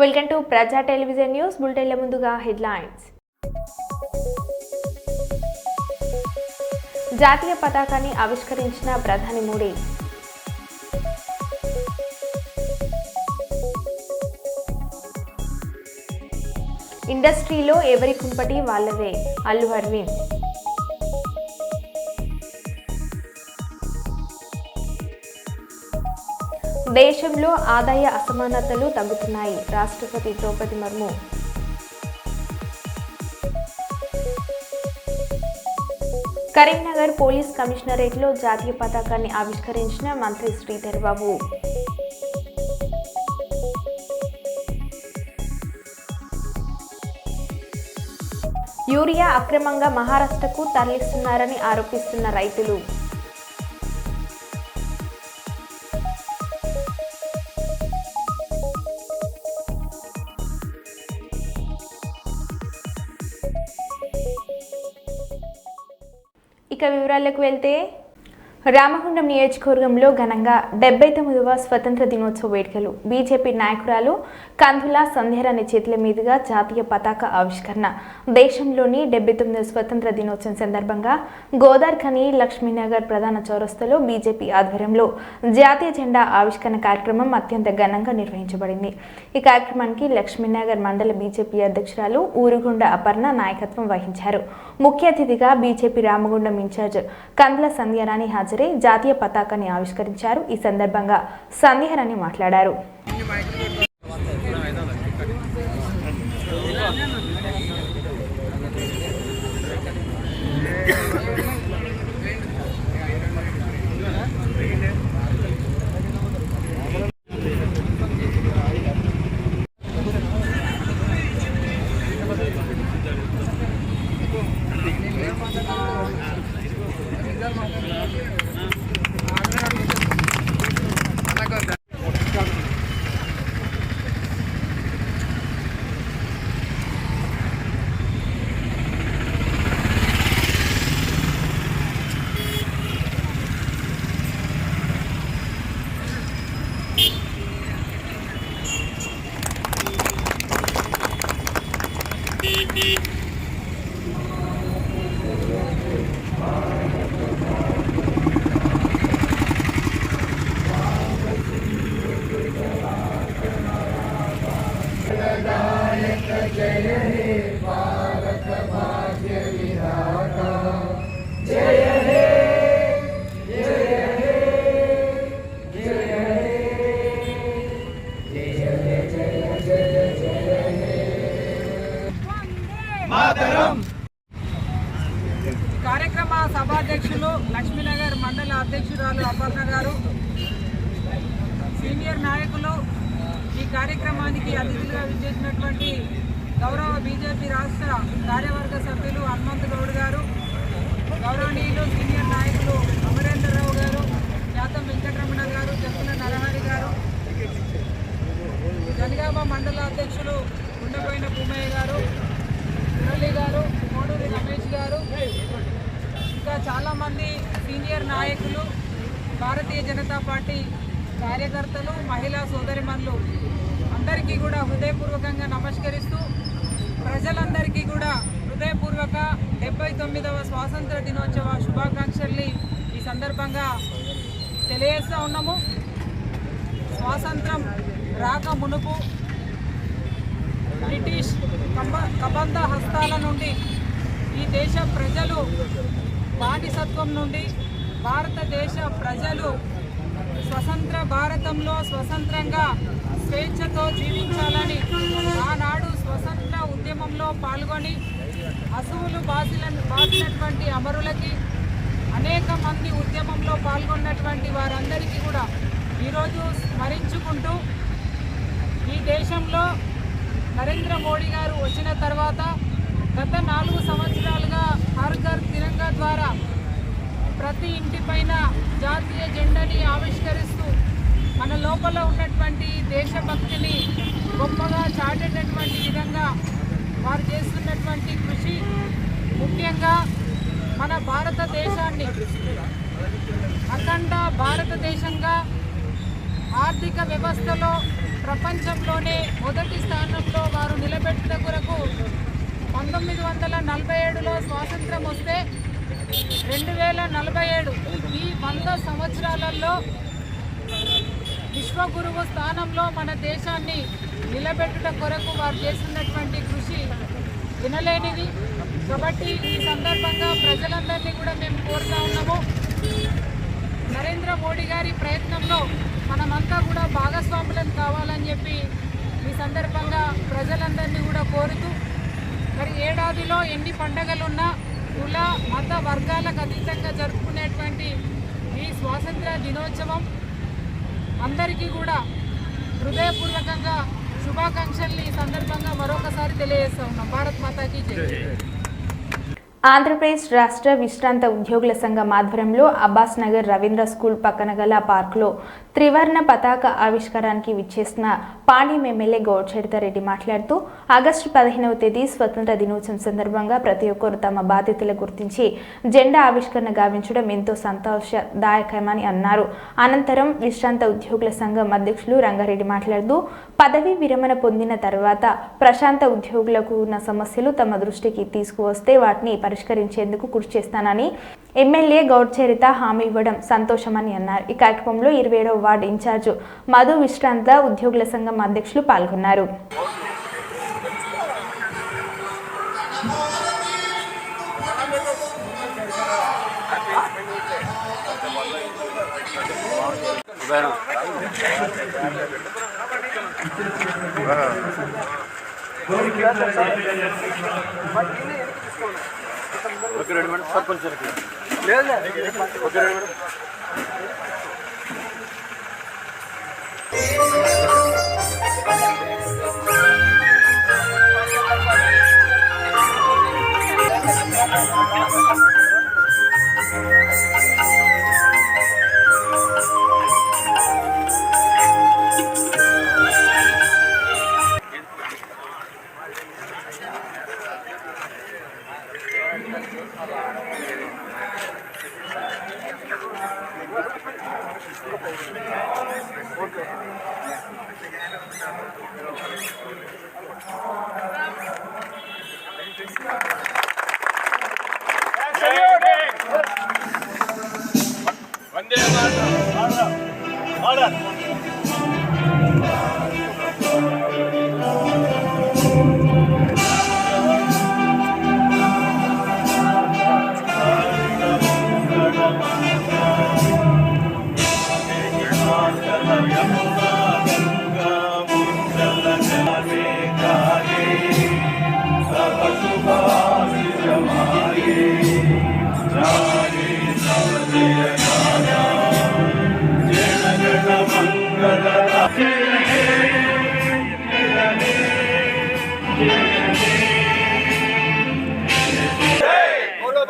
Welcome to ప్రజా television news బులెటిన్ల ముందుగా headlines. జాతీయ పతాకాన్ని ఆవిష్కరించిన ప్రధాని మోడీ. ఇండస్ట్రీలో ఎవరి కుంపటి వాళ్ళదే అల్లు అరవింద్. దేశంలో ఆదాయ అసమానతలు తగ్గుతున్నాయి రాష్ట్రపతి ద్రౌపది ముర్ము. కరీంనగర్ పోలీస్ కమిషనరేట్లో జాతీయ పతాకాన్ని ఆవిష్కరించిన మంత్రి శ్రీధర్ బాబు. యూరియా అక్రమంగా మహారాష్ట్రకు తరలిస్తున్నారని ఆరోపిస్తున్న రైతులు. ఇక వివరాలకు వెళ్తే రామగుండం నియోజకవర్గంలో ఘనంగా 79వ స్వతంత్ర దినోత్సవ వేడుకలు. బీజేపీ నాయకురాలు కందుల సంధ్యారాణి చేతుల మీదుగా జాతీయ పతాక ఆవిష్కరణ. దేశంలోని 79వ స్వతంత్ర దినోత్సవం సందర్భంగా గోదార్ఖని లక్ష్మీనగర్ ప్రధాన చౌరస్తాలో బీజేపీ ఆధ్వర్యంలో జాతీయ జెండా ఆవిష్కరణ కార్యక్రమం అత్యంత ఘనంగా నిర్వహించబడింది. ఈ కార్యక్రమానికి లక్ష్మీనగర్ మండల బీజేపీ అధ్యక్షురాలు ఊరుగుండ అపర్ణ నాయకత్వం వహించారు. ముఖ్య అతిథిగా బీజేపీ రామగుండం ఇన్ఛార్జ్ కందుల సంధ్యారాణి జాతీయ పతాకాన్ని ఆవిష్కరించారు. ఈ సందర్భంగా సంధ్యారాణి మాట్లాడారు. కార్యక్రమ సభాధ్యక్షులు లక్ష్మీనగర్ మండల అధ్యక్షురాలు అపర్ణ గారు, సీనియర్ నాయకులు, ఈ కార్యక్రమానికి అతిథులుగా విచ్చేసినటువంటి గౌరవ బీజేపీ రాష్ట్ర కార్యవర్గ సభ్యులు హనుమంత్ గౌడ్ గారు, గౌరవనీయులు సీనియర్ నాయకులు అమరేంద్రరావు గారు, జాతం వెంకటరమణ గారు, జక్కుల నరహరి గారు, జనగామ మండల అధ్యక్షులు ఉండబోయిన భూమయ్య గారు, మురళి గారు, కోడూరి రమేష్ గారు, ఇంకా చాలామంది సీనియర్ నాయకులు, భారతీయ జనతా పార్టీ కార్యకర్తలు, మహిళా సోదరిమణులు అందరికీ కూడా హృదయపూర్వకంగా నమస్కరిస్తూ ప్రజలందరికీ కూడా హృదయపూర్వక 79వ స్వాతంత్ర దినోత్సవ శుభాకాంక్షల్ని ఈ సందర్భంగా తెలియజేస్తూ ఉన్నాము. స్వాతంత్రం రాక మునుపు బ్రిటిష్ కబంధ హస్తాల నుండి ఈ దేశ ప్రజలు బానిసత్వం నుండి భారతదేశ ప్రజలు స్వతంత్ర భారతంలో స్వతంత్రంగా స్వేచ్ఛతో జీవించాలని ఆనాడు స్వతంత్ర ఉద్యమంలో పాల్గొని అసువులు బాసినటువంటి అమరులకి, అనేక మంది ఉద్యమంలో పాల్గొన్నటువంటి వారందరికీ కూడా ఈరోజు స్మరించుకుంటూ ఈ దేశంలో నరేంద్ర మోడీ గారు వచ్చిన తర్వాత గత 4 సంవత్సరాలుగా హర్ ఘర్ తిరంగా ద్వారా ప్రతి ఇంటిపైన జాతీయ జెండాని ఆవిష్కరిస్తూ మన లోపల ఉన్నటువంటి దేశభక్తిని గొప్పగా చాటేటటువంటి విధంగా వారు చేస్తున్నటువంటి కృషి, ముఖ్యంగా మన భారతదేశాన్ని అఖండ భారతదేశంగా ఆర్థిక వ్యవస్థలో ప్రపంచంలోనే మొదటి స్థానంలో వారు నిలబెట్టిన కొరకు 1947లో స్వాతంత్రం వస్తే 2047 ఈ 100 సంవత్సరాలలో విశ్వగురువు స్థానంలో మన దేశాన్ని నిలబెట్టుట కొరకు వారు చేస్తున్నటువంటి కృషి వినలేనిది. కాబట్టి ఈ సందర్భంగా ప్రజలందరినీ కూడా మేము కోరుతా ఉన్నాము, నరేంద్ర మోడీ గారి ప్రయత్నంలో మనమంతా కూడా భాగస్వాములను కావాలని చెప్పి ఈ సందర్భంగా ప్రజలందరినీ కూడా కోరుతూ, మరి ఏడాదిలో ఎన్ని పండగలున్నా కుల మత వర్గాలకు అతీతంగా జరుపుకునేటువంటి ఈ స్వాతంత్ర దినోత్సవం అందరికీ కూడా హృదయపూర్వకంగా శుభాకాంక్షల్ని ఈ సందర్భంగా మరొకసారి తెలియజేస్తా ఉన్నాం. భారత్ మాతాకి జై. ఆంధ్రప్రదేశ్ రాష్ట్ర విశ్రాంత ఉద్యోగుల సంఘం ఆధ్వర్యంలో అబ్బాస్ నగర్ రవీంద్ర స్కూల్ పక్కన గల పార్కులో త్రివర్ణ పతాక ఆవిష్కారానికి విచ్చేసిన పాణ్యం ఎమ్మెల్యే గౌడ్చరితారెడ్డి మాట్లాడుతూ ఆగస్టు 15వ తేదీ స్వతంత్ర దినోత్సవం సందర్భంగా ప్రతి ఒక్కరూ తమ బాధ్యతలు గుర్తించి జెండా ఆవిష్కరణ గావించడం ఎంతో సంతోషదాయకమని అన్నారు. అనంతరం విశ్రాంత ఉద్యోగుల సంఘం అధ్యక్షులు రంగారెడ్డి మాట్లాడుతూ పదవీ విరమణ పొందిన తర్వాత ప్రశాంత ఉద్యోగులకు ఉన్న సమస్యలు తమ దృష్టికి తీసుకువస్తే వాటిని పరిష్కరించేందుకు కృషి చేస్తానని ఎమ్మెల్యే గౌడ్చరిత హామీ ఇవ్వడం సంతోషమని అన్నారు. ఈ కార్యక్రమంలో 27వ వార్డు ఇన్ఛార్జ్ మధు విశ్రాంత ఉద్యోగుల సంఘం అధ్యక్షులు పాల్గొన్నారు.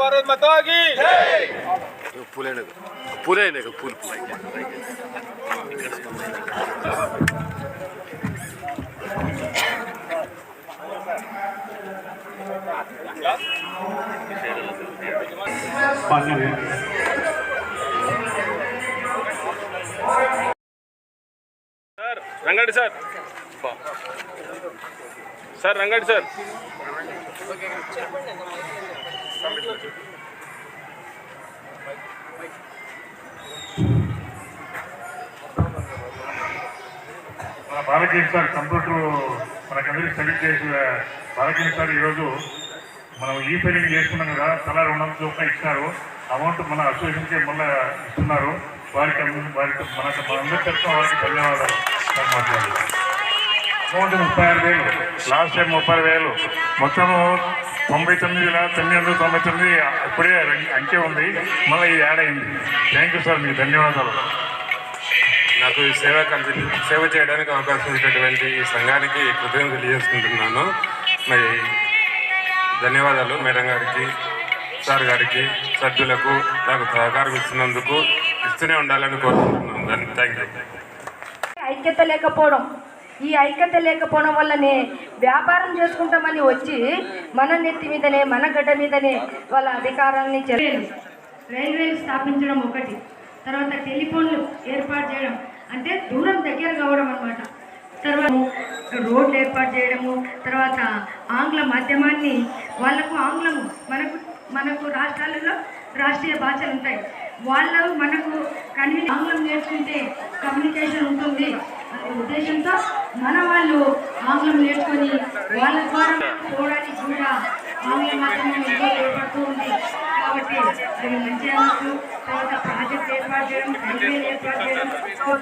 भारत माता की जय. फूल రంగడి సార్ రంగడి సార్ మన బాలకృష్ణ సార్ కంప్యూటర్ మనకందరికీ స్టడీ చేసి బాలకృష్ణ సార్ ఈరోజు మనం ఈ ఫైలింగ్ చేసుకున్నాం కదా, తలా 200 చొప్పున ఇచ్చినారు. అమౌంట్ మన అసోసియేషన్కి మళ్ళీ ఇస్తున్నారు. వారికి మనందరి తరఫున వారికి ధన్యవాదాలు. అమౌంట్ 36,000, లాస్ట్ టైం 30,000, మొత్తము 99,999 ఇప్పుడే అంకె ఉంది, మళ్ళీ ఇది యాడ్ అయింది. థ్యాంక్ యూ సార్, మీకు ధన్యవాదాలు. నాకు ఈ సేవ చేయడానికి అవకాశం ఇచ్చినటువంటి ఈ సంఘానికి కృతజ్ఞతలు తెలియజేసుకుంటున్నాను. మరి ధన్యవాదాలు మేడం గారికి, సార్ గారికి, సభ్యులకు నాకు సహకారం ఇస్తున్నందుకు ఇస్తూనే ఉండాలని కోరుకుంటున్నాను. Thank you. ఐక్యత లేకపోవడం, ఈ ఐక్యత లేకపోవడం వల్లనే వ్యాపారం చేసుకుంటామని వచ్చి మన నెత్తి మీదనే, మన గడ్డ మీదనే వాళ్ళ అధికారాన్ని రైల్వేలు స్థాపించడం ఒకటి, తర్వాత టెలిఫోన్లు ఏర్పాటు చేయడం, అంటే దూరం దగ్గర కావడం అన్నమాట. తర్వాత రోడ్లు ఏర్పాటు చేయడము, తర్వాత ఆంగ్ల మాధ్యమాన్ని వాళ్ళకు ఆంగ్లము మనకు రాష్ట్రాలలో రాష్ట్రీయ భాషలు ఉంటాయి. వాళ్ళు మనకు ఆంగ్లం నేర్చుకుంటే కమ్యూనికేషన్ ఉంటుంది అనే ఉద్దేశంతో మన వాళ్ళు ఆంగ్లం నేర్చుకొని వాళ్ళ ద్వారా పోవడానికి కూడా ఆంగ్ల మాధ్యమం ఎంతో ఏర్పడుతూ ఉంది. కాబట్టి అది మంచి అనొచ్చు. తర్వాత ప్రాజెక్ట్ ఏర్పాటు చేయడం, రైల్వేలు ఏర్పాటు చేయడం,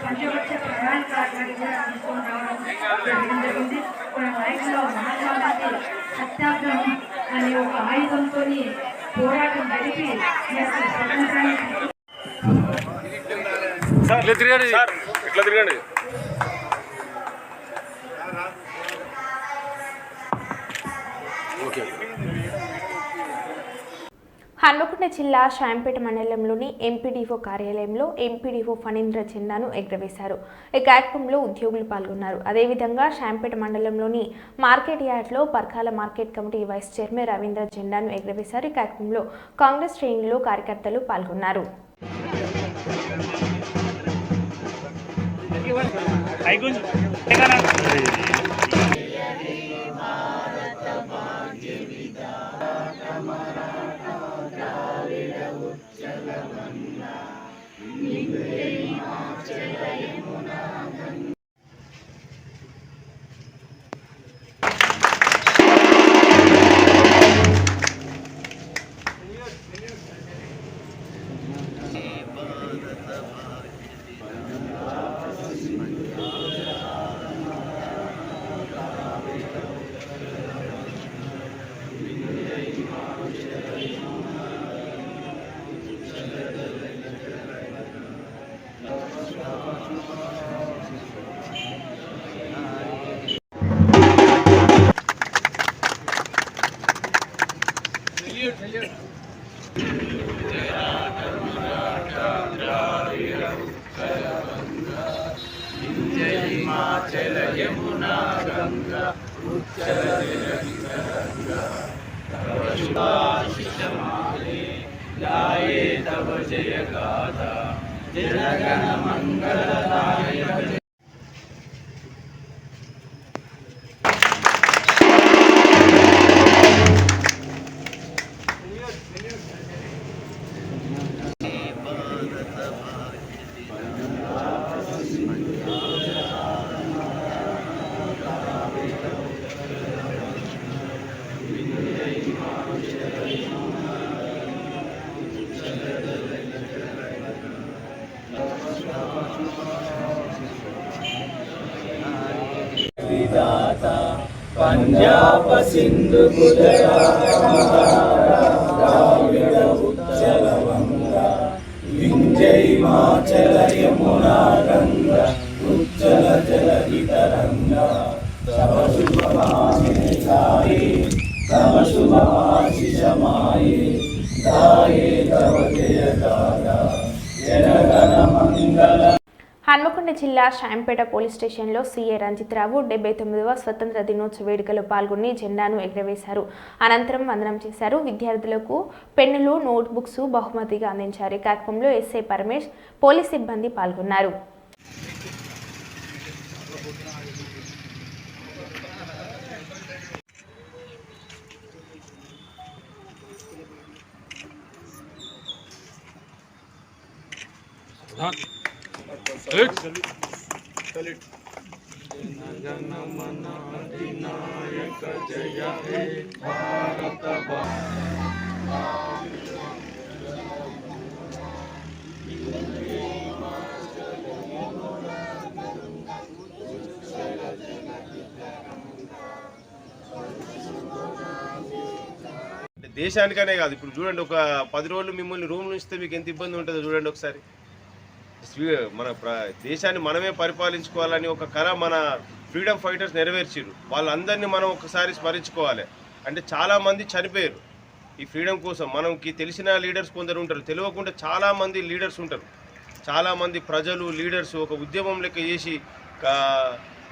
పంచపక్ష ప్రణాళిక కూడా తీసుకొని రావడం జరిగింది. మన నాయకులు మహాత్మా గాంధీ సత్యాగ్రహం అనే ఒక ఆయుధంతో పోరాటం జరిపి స్వతంత్రాన్ని హన్మకొండ జిల్లా షాంపేట మండలంలోని ఎంపీడీఓ కార్యాలయంలో ఎంపీడీఓ ఫణీంద్ర జెండాను ఎగురవేశారు. ఈ కార్యక్రమంలో ఉద్యోగులు పాల్గొన్నారు. అదేవిధంగా షాంపేట మండలంలోని మార్కెట్ యార్డ్లో Parkal market committee vice chairman Ravindra జెండాను ఎగురవేశారు. ఈ కార్యక్రమంలో కాంగ్రెస్ శ్రేణులు కార్యకర్తలు పాల్గొన్నారు. పంజాబ సింధు ద్రావిడ ఉచ్చల వంగ వింజై మాచల యమునా గంగ ఉచ్చల జలహిత రంగ తవ శుభమానే సాయి తవ శుభమాశిషమాయే దాయే తవ జయ గాథ జనగణ మంగళ. హన్మకొండ జిల్లా షాంపేట పోలీస్ స్టేషన్లో సీఏ రంజిత్రావు 79వ స్వతంత్ర దినోత్సవ వేడుకలో పాల్గొని జెండాను ఎగురవేశారు. అనంతరం వందనం చేశారు. విద్యార్థులకు పెన్నులు, నోట్బుక్స్ బహుమతిగా అందించారు. ఈ కార్యక్రమంలో ఎస్ఐ పరమేష్, పోలీస్ సిబ్బంది పాల్గొన్నారు. దేశానికనే కాదు, ఇప్పుడు చూడండి, ఒక 10 రోజులు మిమ్మల్ని రూమ్ ఉంచితే మీకు ఎంత ఇబ్బంది ఉంటుందో చూడండి ఒకసారి. మన దేశాన్ని మనమే పరిపాలించుకోవాలని ఒక కళ మన ఫ్రీడమ్ ఫైటర్స్ నెరవేర్చారు. వాళ్ళందరినీ మనం ఒకసారి స్మరించుకోవాలి. అంటే చాలామంది చనిపోయారు ఈ ఫ్రీడమ్ కోసం. మనకి తెలిసిన లీడర్స్ కొందరు ఉంటారు, తెలియకుండా చాలామంది లీడర్స్ ఉంటారు. చాలామంది ప్రజలు లీడర్స్ ఒక ఉద్యమం లెక్క చేసి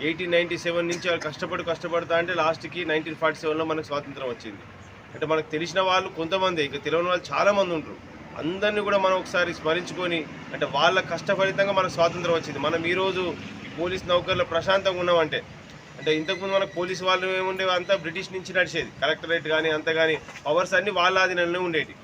1897 నుంచి వాళ్ళు కష్టపడుతా అంటే లాస్ట్కి 1947లో మనకు స్వాతంత్రం వచ్చింది. అంటే మనకు తెలిసిన వాళ్ళు కొంతమంది, ఇంకా తెలియని వాళ్ళు చాలామంది ఉంటారు. అందరినీ కూడా మనం ఒకసారి స్మరించుకొని, అంటే వాళ్ళ కష్టఫలితంగా మనకు స్వాతంత్రం వచ్చింది. మనం ఈరోజు పోలీస్ నౌకర్లు ప్రశాంతంగా ఉన్నామంటే, అంటే ఇంతకుముందు మనకు పోలీసు వాళ్ళు ఏముండేవి, అంతా బ్రిటిష్ నుంచి నడిచేది. కలెక్టరేట్ కానీ అంత కానీ పవర్స్ అన్నీ వాళ్ళ ఆధీనంలో ఉండేవి.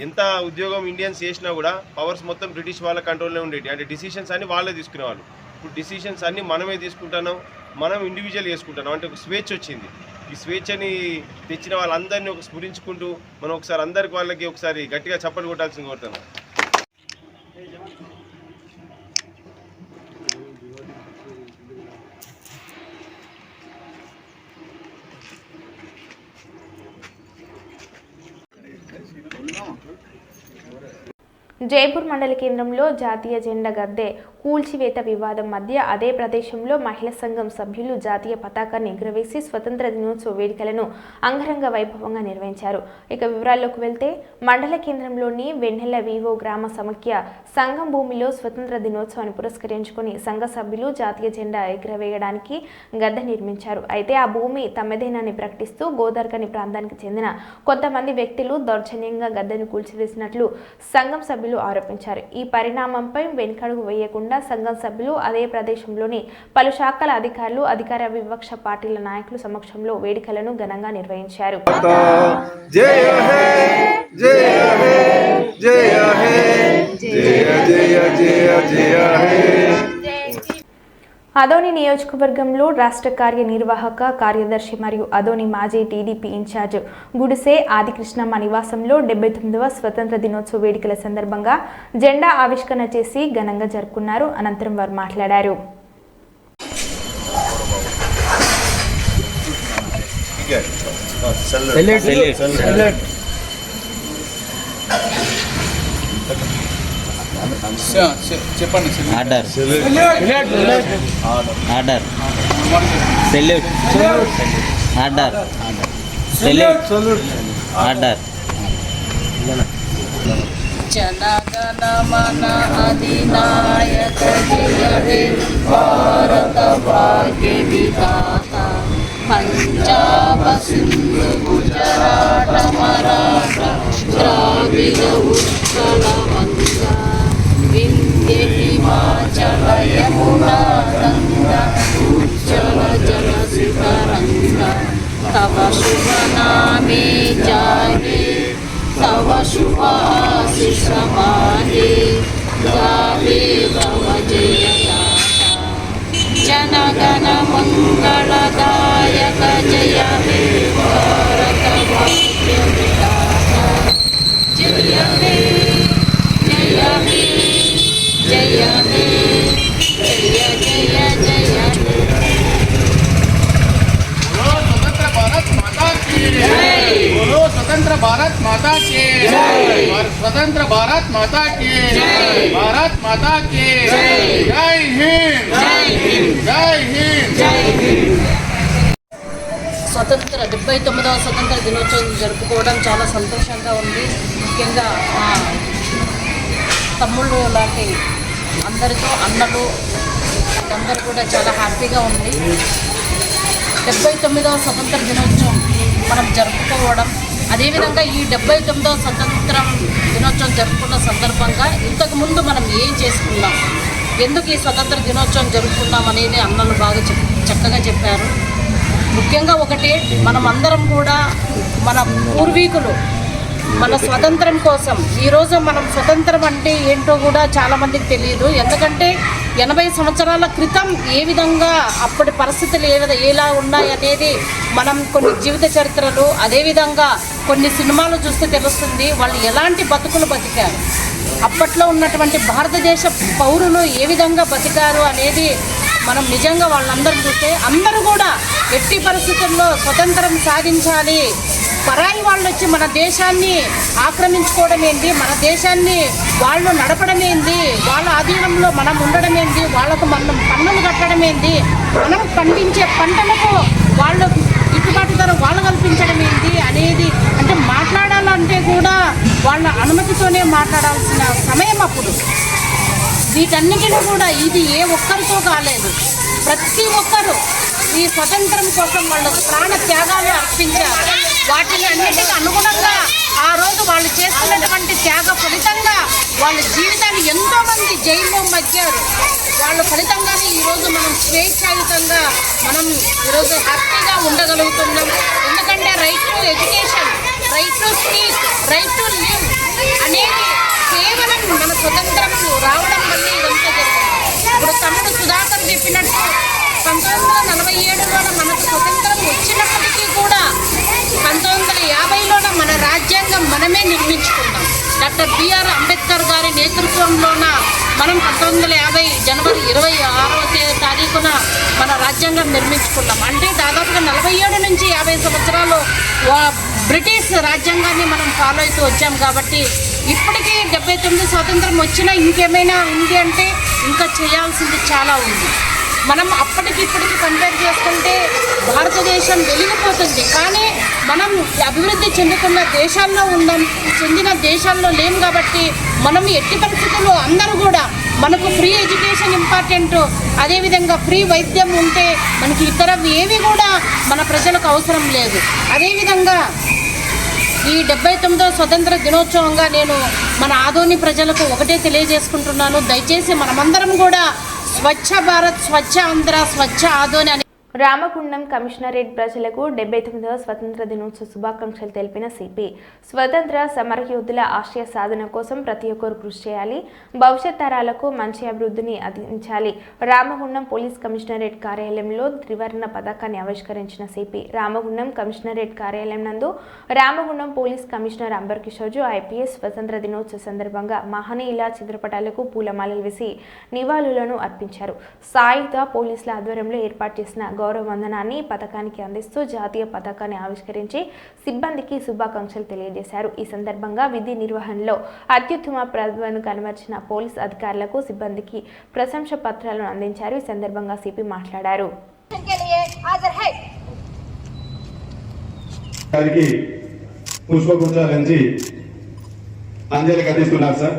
ఎంత ఉద్యోగం ఇండియన్స్ చేసినా కూడా పవర్స్ మొత్తం బ్రిటిష్ వాళ్ళ కంట్రోల్లో ఉండేవి. అంటే డిసిషన్స్ అన్నీ వాళ్ళే తీసుకునేవాళ్ళు. ఇప్పుడు డిసిషన్స్ అన్నీ మనమే తీసుకుంటున్నాం, మనం ఇండివిజువల్ చేసుకుంటున్నాం. అంటే ఒక స్వేచ్ఛ వచ్చింది. ఈ స్వేచ్ఛని తెచ్చిన వాళ్ళందరినీ ఒక స్మరించుకుంటూ మనం ఒకసారి అందరికి వాళ్ళకి ఒకసారి గట్టిగా చప్పట్లు కొట్టాల్సింది కోరుతున్నాం. జైపూర్ మండల కేంద్రంలో జాతీయ జెండా గద్దె కూల్చివేత వివాదం మధ్య అదే ప్రదేశంలో మహిళా సంఘం సభ్యులు జాతీయ పతాకాన్ని ఎగురవేసి స్వతంత్ర దినోత్సవ వేడుకలను అంగరంగ వైభవంగా నిర్వహించారు. ఇక వివరాల్లోకి వెళ్తే మండల కేంద్రంలోని వెన్నెల వివో గ్రామ సమైక్య సంఘం భూమిలో స్వతంత్ర దినోత్సవాన్ని పురస్కరించుకుని సంఘ సభ్యులు జాతీయ జెండా ఎగురవేయడానికి గద్దె నిర్మించారు. అయితే ఆ భూమి తమదేనని ప్రకటిస్తూ గోదార్కని ప్రాంతానికి చెందిన కొంతమంది వ్యక్తులు దౌర్జన్యంగా గద్దెను కూల్చివేసినట్లు సంఘం సభ్యులు ఆరోపించారు. ఈ పరిణామంపై వెనుకడుగు వేయకుండా సంఘం సభ్యులు అదే ప్రదేశంలోని పలు శాఖల అధికారులు, అధికార వివక్ష పార్టీల నాయకుల సమక్షంలో వేడుకలను ఘనంగా నిర్వహించారు. అదోని నియోజకవర్గంలో రాష్ట్ర కార్యనిర్వాహక కార్యదర్శి మరియు అదోని మాజీ టీడీపీ ఇన్ఛార్జ్ గుడిసే ఆదికృష్ణమ్మ నివాసంలో 79వ స్వతంత్ర దినోత్సవ వేడుకల సందర్భంగా జెండా ఆవిష్కరణ చేసి ఘనంగా జరుపుకున్నారు. అనంతరం వారు మాట్లాడారు. చెప్పండి. Order order salute order salute order. జనగణ మన అధినాయక జయ హే భారత భాగ్య విధాత పంజాబ సింధు గుజరాట మరాఠ ద్రావిడ ఉత్కళ వంగ వింధ్య హిమాచల యమునా గంగా ఉజ్జల జలసి తరంగ తవ శుభ నామే జాగే तव शुभ आशीष माहे गावे तव जय गाथा जनगण मंगलदायक जय हे भारत भाग्य विधाता जय हे जय हे जय हे जय जय जय हे. बोलो स्वतंत्र भारत माता की जय. स्वतंत्र भारत माता की जय. भारत माता की जय हिंद जय हिंद जय हिंद जय हिंद. స్వతంత్ర 79వ స్వతంత్ర దినోత్సవం జరుపుకోవడం చాలా సంతోషంగా ఉంది. ముఖ్యంగా తమ్ముళ్ళు లాంటి అందరితో అన్నలు అందరూ కూడా చాలా హ్యాపీగా ఉంది. 79వ స్వతంత్ర దినోత్సవం మనం జరుపుకోవడం, అదేవిధంగా ఈ 79వ స్వతంత్ర దినోత్సవం జరుపుకున్న సందర్భంగా ఇంతకుముందు మనం ఏం చేసుకున్నాం, ఎందుకు ఈ స్వతంత్ర దినోత్సవం జరుపుకున్నాం అనేది అన్నలు బాగా చక్కగా చెప్పారు. ముఖ్యంగా ఒకటి, మనం అందరం కూడా మన పూర్వీకులు మన స్వతంత్రం కోసం ఈరోజు మనం స్వతంత్రం అంటే ఏంటో కూడా చాలామందికి తెలియదు. ఎందుకంటే 80 సంవత్సరాల క్రితం ఏ విధంగా అప్పటి పరిస్థితులు ఎలా ఉన్నాయి అనేది మనం కొన్ని జీవిత చరిత్రలు, అదేవిధంగా కొన్ని సినిమాలు చూస్తే తెలుస్తుంది వాళ్ళు ఎలాంటి బతుకులు బతికారు, అప్పట్లో ఉన్నటువంటి భారతదేశ పౌరులు ఏ విధంగా బతికారు అనేది మనం నిజంగా వాళ్ళందరూ చూస్తే అందరూ కూడా ఎట్టి పరిస్థితుల్లో స్వతంత్రం సాధించాలి, పరాయి వాళ్ళు వచ్చి మన దేశాన్ని ఆక్రమించుకోవడం ఏంటి, మన దేశాన్ని వాళ్ళు నడపడం ఏంటి, వాళ్ళ ఆధీనంలో మనం ఉండడం ఏంటి, వాళ్ళకు మనం పన్నులు కట్టడం ఏంటి, మనం పండించే పంటలకు వాళ్ళు గిట్టుబాటు ధర వాళ్ళు కల్పించడం ఏంటి అనేది, అంటే మాట్లాడాలంటే కూడా వాళ్ళ అనుమతితోనే మాట్లాడాల్సిన సమయం అప్పుడు. వీటన్నిటిని కూడా ఇది ఏ ఒక్కరితో కాలేదు, ప్రతి ఒక్కరూ ఈ స్వతంత్రం కోసం వాళ్ళ ప్రాణ త్యాగాలు అర్పించారు. వాటిని అన్నిటికీ అనుగుణంగా ఆ రోజు వాళ్ళు చేసుకున్నటువంటి త్యాగ ఫలితంగా వాళ్ళ జీవితాన్ని ఎంతోమంది జైల్లో మగ్గారు. వాళ్ళ ఫలితంగానే ఈరోజు మనం స్వేచ్ఛాయుతంగా మనం ఈరోజు హ్యాపీగా ఉండగలుగుతున్నాం. ఎందుకంటే right to education, right to speak, right to live అనేది కేవలం మన స్వతంత్రం రావడం వల్ల ఇదంతా జరిగింది. ఇప్పుడు తమ్ముడు సుధాకర్ చెప్పినట్టు 1947లోనే మనకు స్వతంత్రం వచ్చినప్పటికీ కూడా 1950లోన మన రాజ్యాంగం మనమే నిర్మించుకున్నాం. డాక్టర్ బిఆర్ అంబేద్కర్ గారి నేతృత్వంలోన మనం 1950 జనవరి 26వ తారీఖున మన రాజ్యాంగం నిర్మించుకున్నాం. అంటే దాదాపుగా 47 నుంచి 50 సంవత్సరాలు బ్రిటిష్ రాజ్యాంగాన్ని మనం ఫాలో అవుతూ వచ్చాం. కాబట్టి ఇప్పటికీ 79 స్వాతంత్రం వచ్చినా ఇంకేమైనా ఉంది అంటే ఇంకా చేయాల్సింది చాలా ఉంది. మనం అప్పటికి ఇప్పటికి కంపేర్ చేసుకుంటే భారతదేశం వెలిగిపోతుంది. కానీ మనం అభివృద్ధి చెందుతున్న దేశాల్లో ఉన్నాం, చెందిన దేశాల్లో లేం. కాబట్టి మనం ఎట్టి పరిస్థితుల్లో అందరూ కూడా మనకు ఫ్రీ ఎడ్యుకేషన్ ఇంపార్టెంట్, అదేవిధంగా ఫ్రీ వైద్యం ఉంటే మనకి ఇతర ఏవి కూడా మన ప్రజలకు అవసరం లేదు. అదేవిధంగా ఈ 79వ స్వతంత్ర దినోత్సవంగా నేను మన ఆదోని ప్రజలకు ఒకటే తెలియజేసుకుంటున్నాను. దయచేసి మనమందరం కూడా స్వచ్ఛ భారత్, స్వచ్ఛ ఆంధ్ర, స్వచ్ఛ ఆదోని అని రామగుండం కమిషనరేట్ ప్రజలకు 79వ స్వతంత్ర దినోత్సవ శుభాకాంక్షలు తెలిపిన సిపి. స్వతంత్ర సమరయోధుల ఆశయ సాధన కోసం ప్రతి ఒక్కరు కృషి చేయాలి, భవిష్యత్ తరాలకు మంచి అభివృద్ధిని అందించాలి. రామగుండం పోలీస్ కమిషనరేట్ కార్యాలయంలో త్రివర్ణ పతాకాన్ని ఆవిష్కరించిన సిపి. రామగుండం కమిషనరేట్ కార్యాలయం నందు రామగుండం పోలీస్ కమిషనర్ అంబర్ కిషోర్జు ఐపీఎస్ స్వతంత్ర దినోత్సవ సందర్భంగా మహనీయుల చిత్రపటాలకు పూలమాలలు వేసి నివాళులను అర్పించారు. సాయుధ పోలీసుల ఆధ్వర్యంలో ఏర్పాటు చేసిన గౌరవ వందనాన్ని పథకానికి అందిస్తూ జాతీయ పతాకాన్ని ఆవిష్కరించి సిబ్బందికి శుభాకాంక్షలు తెలియజేశారు. ఈ సందర్భంగా విధి నిర్వహణలో అత్యుత్తమ ప్రతిభను కనబర్చిన పోలీస్ అధికారులకు సిబ్బందికి ప్రశంస పత్రాలను అందించారు. ఈ సందర్భంగా సిపి మాట్లాడారు. పుష్పగుచ్చాలంచి అంజలి కట్టిస్తున్నారు సార్.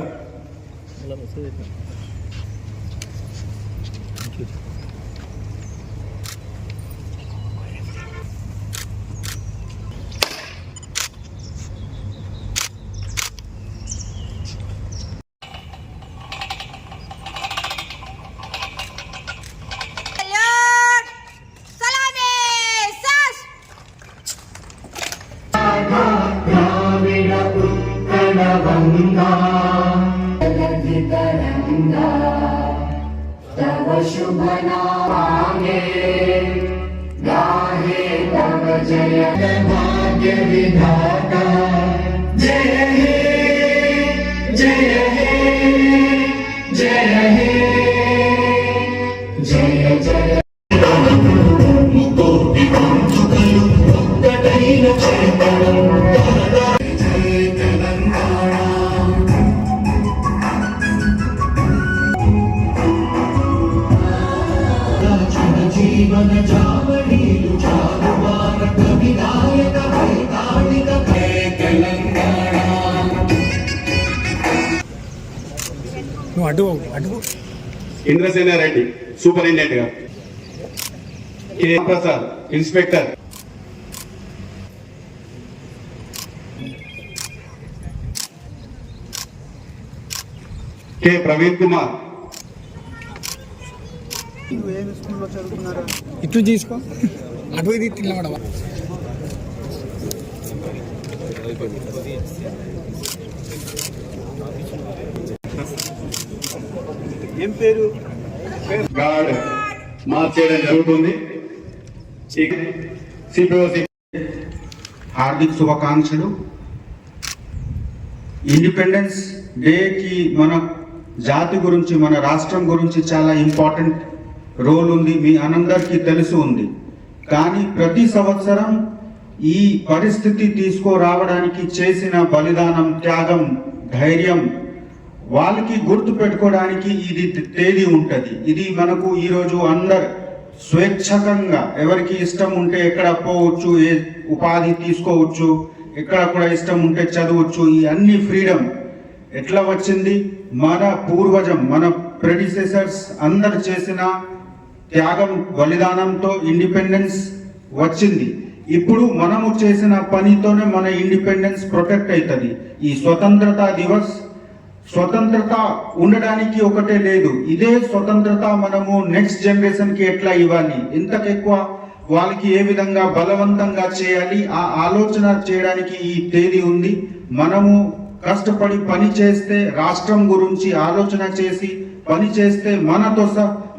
शुभ नामे गाहे तव जय भाग्य विधाता जय हे जय हे जय हे जय जय जीवन जावडीलु चारुवार कविनायक वैतानिक तेलंगाणा ఇంద్రసేన రెడ్డి సూపరింటెండెంట్ గా, K Prasad inspector, K Praveen Kumar, ఇటు తీసుకో అటు ఇది తినడం ఏం పేరు గార్డ్ మార్చేయడం జరుగుతుంది. హార్దిక శుభాకాంక్షలు. ఇండిపెండెన్స్ డేకి మన జాతి గురించి, మన రాష్ట్రం గురించి చాలా ఇంపార్టెంట్ రోల్ ఉంది, మీ అందరికీ తెలుసు ఉంది. కానీ ప్రతి సంవత్సరం ఈ పరిస్థితి తీసుకురావడానికి చేసిన బలిదానం, త్యాగం, ధైర్యం వాళ్ళకి గుర్తు పెట్టుకోవడానికి ఇది తేదీ ఉంటుంది. ఇది మనకు ఈరోజు అందరు స్వేచ్ఛకంగా ఎవరికి ఇష్టం ఉంటే ఎక్కడ పోవచ్చు, ఏ ఉపాధి తీసుకోవచ్చు, ఎక్కడ కూడా ఇష్టం ఉంటే చదవచ్చు. ఈ అన్ని ఫ్రీడమ్ ఎట్లా వచ్చింది? మన పూర్వజం, మన ప్రెడిసెసర్స్ అందరు చేసిన త్యాగం, బలిదానంతో ఇండిపెండెన్స్ వచ్చింది. ఇప్పుడు మనము చేసిన పనితోనే మన ఇండిపెండెన్స్ ప్రొటెక్ట్ అవుతుంది. ఈ స్వతంత్రతా దివస్ స్వతంత్రత ఉండడానికి ఒకటే లేదు, ఇదే స్వతంత్రత మనము నెక్స్ట్ జనరేషన్ కి ఎట్లా ఇవ్వాలి, ఇంతకెక్కువ వాళ్ళకి ఏ విధంగా బలవంతంగా చేయాలి, ఆ ఆలోచన చేయడానికి ఈ తేదీ ఉంది. మనము కష్టపడి పని చేస్తే, రాష్ట్రం గురించి ఆలోచన చేసి పని చేస్తే, మనతో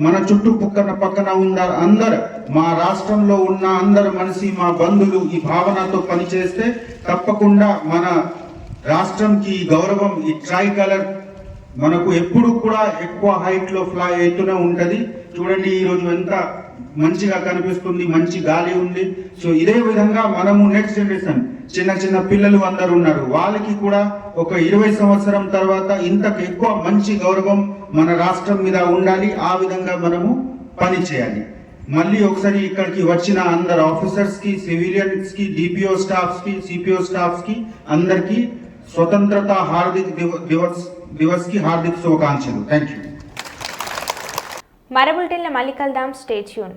మన పక్కన ఉన్న అందరు, మా రాష్ట్రంలో ఉన్న అందరు మనిషి, మా బంధువులు ఈ భావనతో పని చేస్తే తప్పకుండా మన రాష్ట్రంకి గౌరవం, ఈ ట్రై కలర్ మనకు ఎప్పుడు కూడా ఎక్కువ హైట్ లో ఫ్లై అవుతూనే ఉంటది. చూడండి ఈ రోజు ఎంత మంచిగా కనిపిస్తుంది, మంచి గాలి ఉంది. సో ఇదే విధంగా మనము నెక్స్ట్ జనరేషన్ చిన్న చిన్న పిల్లలు అందరు ఉన్నారు, వాళ్ళకి కూడా ఒక 20 సంవత్సరం తర్వాత ఇంతకు ఎక్కువ మంచి గౌరవం మన రాష్ట్రం మీద ఉండాలి. ఆ విధంగా మనము పని చేయాలి. మళ్ళీ ఒకసారి ఇక్కడికి వచ్చిన అందరు ఆఫీసర్స్ కి, సివిలియన్స్ కి, డిపిఓ స్టాఫ్స్ కి, సిపిఓ స్టాఫ్స్ కి అందరికి స్వతంత్రత దివస్ కి హార్దిక శుభాకాంక్షలు. Thank you. మరో బులెటిన్లో మళ్ళీ కలుద్దాం. Stay tune.